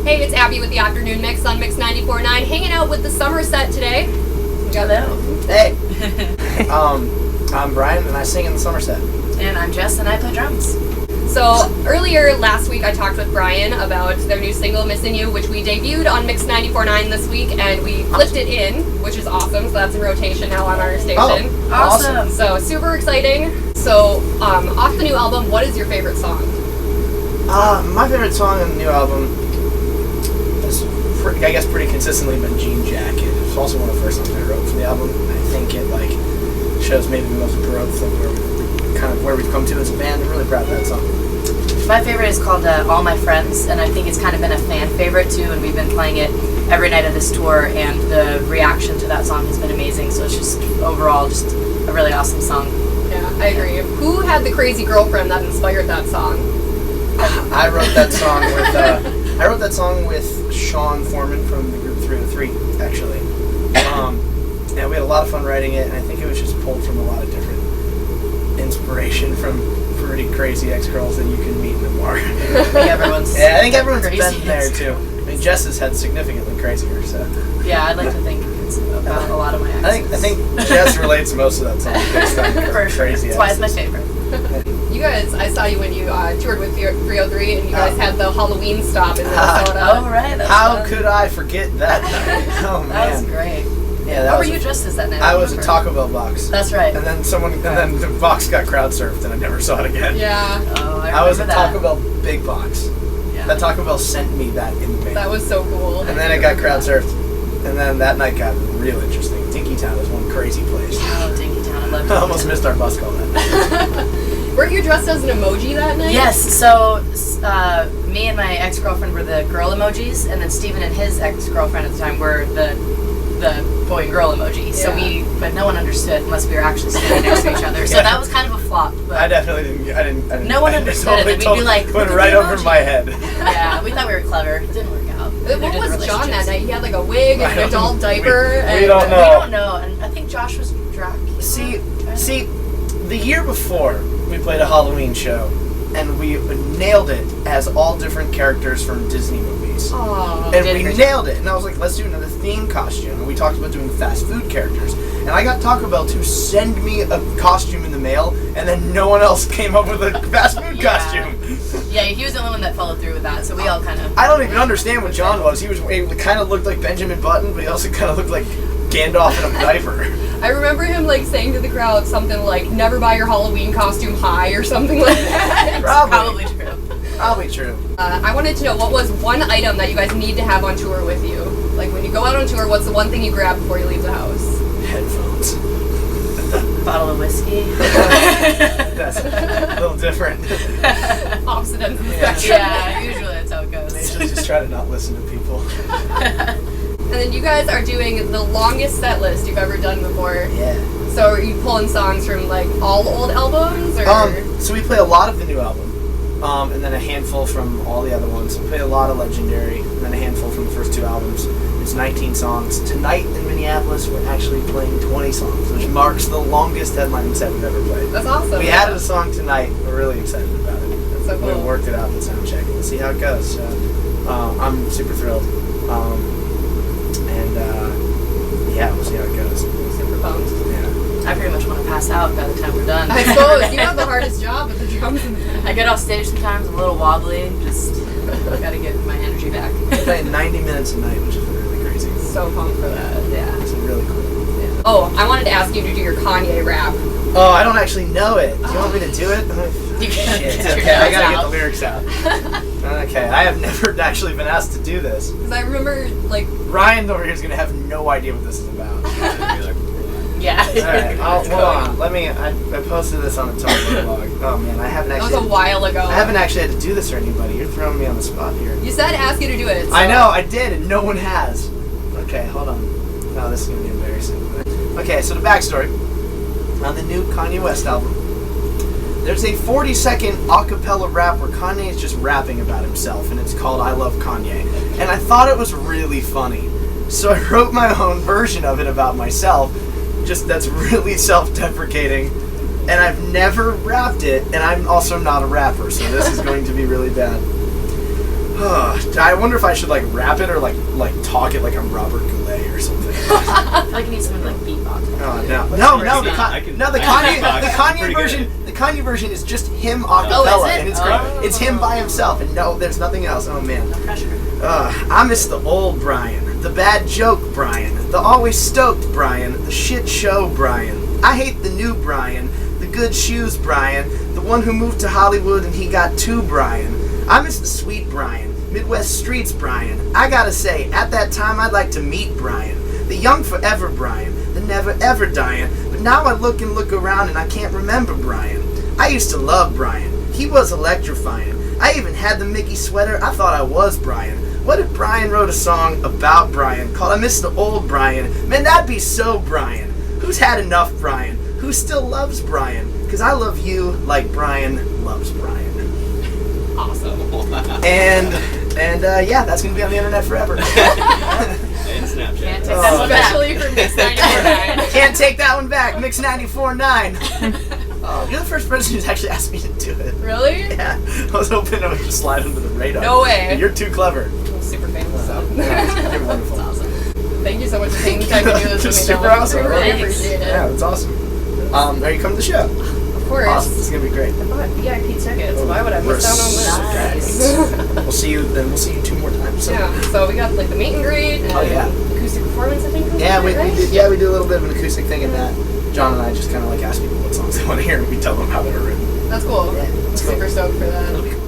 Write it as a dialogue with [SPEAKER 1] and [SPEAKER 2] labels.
[SPEAKER 1] Hey, it's Abbey with the Afternoon Mix on Mix 94.9, hanging out with the summer set today.
[SPEAKER 2] Hello.
[SPEAKER 3] Hey. I'm Brian, and I sing in the summer set.
[SPEAKER 2] And I'm Jess, and I play drums.
[SPEAKER 1] So, earlier last week I talked with Brian about their new single, Missing You, which we debuted on Mix 94.9 this week, and we flipped it in, which is awesome, so that's in rotation now on our station.
[SPEAKER 3] Oh, awesome.
[SPEAKER 1] So, super exciting. So, off the new album, what is your favorite song?
[SPEAKER 3] My favorite song on the new album has, I guess, pretty consistently been Jean Jacket. It's also one of the first songs I wrote for the album. I think it shows maybe the most growth of where we've come to as a band. I'm really proud of that song.
[SPEAKER 2] My favorite is called All My Friends, and I think it's kind of been a fan favorite too, and we've been playing it every night of this tour, and the reaction to that song has been amazing, so it's just overall just a really awesome song.
[SPEAKER 1] Yeah, I agree. Who had the crazy girlfriend that inspired that song?
[SPEAKER 3] I wrote that song with Sean Foreman from the group 303, actually. And we had a lot of fun writing it, and I think it was just pulled from a lot of different inspiration from pretty crazy ex-girls that you can meet in the bar.
[SPEAKER 2] I think everyone's
[SPEAKER 3] been there too. I mean, Jess has had significantly crazier, so.
[SPEAKER 2] Yeah, I'd like to think it's about a lot of my exes.
[SPEAKER 3] I think Jess relates most of that song based on
[SPEAKER 2] for sure.
[SPEAKER 3] crazy.
[SPEAKER 2] That's why it's my favorite.
[SPEAKER 1] You guys, I saw you when you toured with 303, and you guys had the Halloween stop in Minnesota.
[SPEAKER 2] Oh, right.
[SPEAKER 3] How could I forget that night? Oh, man.
[SPEAKER 2] That was great.
[SPEAKER 3] Yeah,
[SPEAKER 2] What were you dressed as that night?
[SPEAKER 3] I was a Taco Bell box.
[SPEAKER 2] That's right.
[SPEAKER 3] And then the box got crowd surfed, and I never saw it again.
[SPEAKER 1] Yeah.
[SPEAKER 2] Oh,
[SPEAKER 3] I was a Taco Bell big box.
[SPEAKER 2] Yeah.
[SPEAKER 3] That Taco Bell sent me that in the mail.
[SPEAKER 1] That was so cool.
[SPEAKER 3] And then it got crowd surfed. And then that night got real interesting. Dinkytown was one crazy place.
[SPEAKER 2] Oh, Dinkytown. I love Dinkytown.
[SPEAKER 3] I almost missed our bus call that night.
[SPEAKER 1] Weren't you dressed as an emoji that night?
[SPEAKER 2] Yes, so me and my ex-girlfriend were the girl emojis, and then Steven and his ex-girlfriend at the time were the boy and girl emoji. So but no one understood unless we were actually standing next to each other. So that was kind of a flop. But
[SPEAKER 3] I definitely didn't.
[SPEAKER 2] No one understood it. We'd be like,
[SPEAKER 3] went right over my head.
[SPEAKER 2] Yeah, we thought we were clever. It didn't work out.
[SPEAKER 1] What was John that night? He had like a wig and an adult diaper.
[SPEAKER 3] We don't know.
[SPEAKER 2] We don't know, and I think Josh was Dracula.
[SPEAKER 3] See, the year before we played a Halloween show, and we nailed it as all different characters from Disney movies.
[SPEAKER 1] Aww.
[SPEAKER 3] And we nailed it. And I was like, let's do another theme costume. And we talked about doing fast food characters. And I got Taco Bell to send me a costume in the mail, and then no one else came up with a fast food costume.
[SPEAKER 2] Yeah, he was the only one that followed through with that, so we all kind of...
[SPEAKER 3] I don't even understand what John was. He kind of looked like Benjamin Button, but he also kind of looked like Gandalf in a diaper.
[SPEAKER 1] I remember him saying to the crowd something like, never buy your Halloween costume high or something like that.
[SPEAKER 2] Probably true.
[SPEAKER 3] Probably true.
[SPEAKER 1] I wanted to know, what was one item that you guys need to have on tour with you? Like, when you go out on tour, what's the one thing you grab before you leave the house?
[SPEAKER 3] Headphones.
[SPEAKER 2] Bottle of whiskey.
[SPEAKER 3] That's a little different.
[SPEAKER 1] Opposite ends of the spectrum.
[SPEAKER 2] Yeah, usually that's how it goes.
[SPEAKER 3] I usually just try to not listen to people.
[SPEAKER 1] And then you guys are doing the longest set list you've ever done before.
[SPEAKER 3] Yeah.
[SPEAKER 1] So are you pulling songs from all old albums? Or?
[SPEAKER 3] So we play a lot of the new album, and then a handful from all the other ones. We play a lot of Legendary, and then a handful from the first two albums. It's 19 songs. Tonight in Minneapolis, we're actually playing 20 songs, which marks the longest headlining set we've ever played.
[SPEAKER 1] That's awesome.
[SPEAKER 3] We added a song tonight. We're really excited about it.
[SPEAKER 1] That's so cool.
[SPEAKER 3] We worked it out in the sound check. We'll see how it goes. So, I'm super thrilled. Yeah, we'll see how it goes.
[SPEAKER 1] Super pumped.
[SPEAKER 3] Yeah.
[SPEAKER 2] I pretty much want to pass out by the time we're done.
[SPEAKER 1] I suppose. You have the hardest job with the drums.
[SPEAKER 2] I get off stage sometimes, I'm a little wobbly, just gotta get my energy back.
[SPEAKER 3] We're playing 90 minutes a night, which is really crazy.
[SPEAKER 1] So pumped for that.
[SPEAKER 2] Yeah.
[SPEAKER 3] It's really cool.
[SPEAKER 1] Yeah. Oh, I wanted to ask you to do your Kanye rap.
[SPEAKER 3] Oh, I don't actually know it. Do you want me to do it?
[SPEAKER 2] You can
[SPEAKER 3] Shit,
[SPEAKER 2] get your
[SPEAKER 3] okay, I
[SPEAKER 2] notes
[SPEAKER 3] gotta
[SPEAKER 2] out.
[SPEAKER 3] get the lyrics out. Okay, I have never actually been asked to do this.
[SPEAKER 1] Because I remember,
[SPEAKER 3] Ryan over here is gonna have no idea what this is about.
[SPEAKER 2] Yeah.
[SPEAKER 3] Alright, hold on. I posted this on the Tumblr blog. Oh man, I haven't
[SPEAKER 1] that
[SPEAKER 3] actually.
[SPEAKER 1] was a while ago.
[SPEAKER 3] I haven't actually had to do this for anybody. You're throwing me on the spot here.
[SPEAKER 1] You said ask you to do it. So.
[SPEAKER 3] I know, I did, and no one has. Okay, hold on. Oh, this is gonna be embarrassing. Okay, so the backstory. On the new Kanye West album, there's a 40-second a cappella rap where Kanye is just rapping about himself, and it's called I Love Kanye. And I thought it was really funny. So I wrote my own version of it about myself, just that's really self-deprecating, and I've never rapped it, and I'm also not a rapper, so this is going to be really bad. I wonder if I should like rap it or like talk it like I'm Robert Goulet or something.
[SPEAKER 2] I feel like you need someone to like beatbox.
[SPEAKER 3] The Kanye version. The Kanye version is just him a cappella, and it's great. It's him by himself, and no, there's nothing else. Oh man.
[SPEAKER 2] No pressure.
[SPEAKER 3] I miss the old Brian, the bad joke Brian, the always stoked Brian, the shit show Brian. I hate the new Brian, the good shoes Brian, the one who moved to Hollywood and he got two Brian. I miss the sweet Brian, Midwest streets Brian. I gotta say, at that time I'd like to meet Brian, the young forever Brian, the never ever dying. But now I look around and I can't remember Brian. I used to love Brian. He was electrifying. I even had the Mickey sweater. I thought I was Brian. What if Brian wrote a song about Brian called I Miss the Old Brian? Man, that'd be so Brian. Who's had enough Brian? Who still loves Brian? Because I love you like Brian loves Brian.
[SPEAKER 1] Awesome.
[SPEAKER 3] And yeah, that's going to be on the internet forever.
[SPEAKER 4] And Snapchat.
[SPEAKER 2] Can't take that one back.
[SPEAKER 1] Especially for Mix 94.9.
[SPEAKER 3] Can't take that one back. Mix 94.9. You're the first person who's actually asked me to do it.
[SPEAKER 1] Really?
[SPEAKER 3] Yeah. I was hoping it would just slide under the radar.
[SPEAKER 1] No way.
[SPEAKER 3] You're too clever.
[SPEAKER 1] I'm super famous, so.
[SPEAKER 3] Yeah, you're wonderful.
[SPEAKER 1] That's awesome. Thank you so much for taking the time to do this with me.
[SPEAKER 3] Super
[SPEAKER 1] Dylan.
[SPEAKER 3] awesome.
[SPEAKER 1] I really
[SPEAKER 2] Thanks.
[SPEAKER 1] appreciate it.
[SPEAKER 3] Yeah, that's awesome. Are you coming to the show?
[SPEAKER 1] Of course.
[SPEAKER 3] Awesome. It's going to be great.
[SPEAKER 1] I bought VIP tickets. Why would I miss out on this?
[SPEAKER 2] Nice.
[SPEAKER 3] We'll see you 2 more times. So.
[SPEAKER 1] Yeah, so we got like the meet and greet and acoustic performance, I think.
[SPEAKER 3] Yeah, we
[SPEAKER 1] right?
[SPEAKER 3] did a little bit of an acoustic thing in that. John and I just kind of like ask people what songs they want to hear, and we tell them how they're written.
[SPEAKER 1] That's cool.
[SPEAKER 3] Yeah,
[SPEAKER 1] I'm
[SPEAKER 3] it's cool.
[SPEAKER 1] super stoked for that.
[SPEAKER 3] It'll be cool.